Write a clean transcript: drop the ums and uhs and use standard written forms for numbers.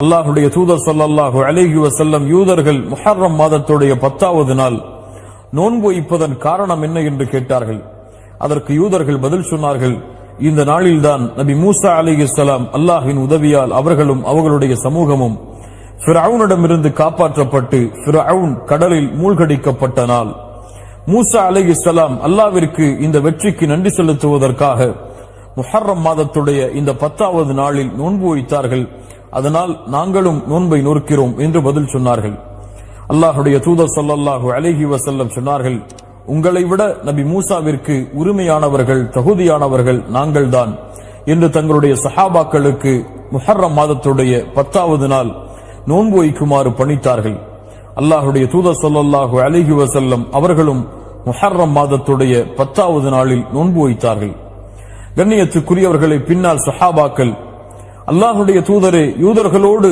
அல்லாஹ்வுடைய தூதர் ஸல்லல்லாஹு அலைஹி வஸல்லம் யூதர்கள் முஹர்ரம் மாதத்துடைய 10வது நாள் நோன்பு வைப்பதன் காரணம் என்ன என்று கேட்டார்கள். அதற்கு யூதர்கள் பதில் சொன்னார்கள், இந்த நாளில்தான் நபி மூசா அலைஹிஸ்ஸலாம் அல்லாஹ்வின் உதவியால் அவர்களும் அவர்களுடைய சமூகமும் ஃபிரௌனிடமிருந்து காப்பாற்றப்பட்டு ஃபிரௌன் கடலில் மூழ்கடிக்கப்பட்ட நாள். மூசா அலைஹிஸ்ஸலாம் அல்லாஹ்விற்கு இந்த வெற்றிக்கு நன்றி செலுத்துவதற்காக முஹர்ரம் மாதத்துடைய இந்த 10வது நாளில் நோன்பு வைத்தார்கள். அதனால் நாங்களும் நோன்பை நோக்கிறோம் என்று பதில் சொன்னார்கள். அல்லாஹ்வுடைய தூதர் ஸல்லல்லாஹு அலைஹி வஸல்லம் சொன்னார்கள், உங்களை விட நபி மூசாவிற்கு உரிமையானவர்கள் தகுதியானவர்கள் நாங்கள்தான் என்று தங்களுடைய சஹாபாக்களுக்கு முஹர்ரம் மாதத்துடைய 10வது நாள் நோன்பு வைக்குமாறு பணித்தார்கள். அல்லாஹ்வுடைய தூதர் ஸல்லல்லாஹு அலைஹி வஸல்லம் அவர்களும் முஹர்ரம் மாதத்துடைய 10வது நாளில் நோன்பு வைத்தார்கள். கண்ணியத்துக்குரியவர்களை பின்னால் சஹாபாக்கள், அல்லாஹ்வுடைய தூதரே, யூதர்களோடு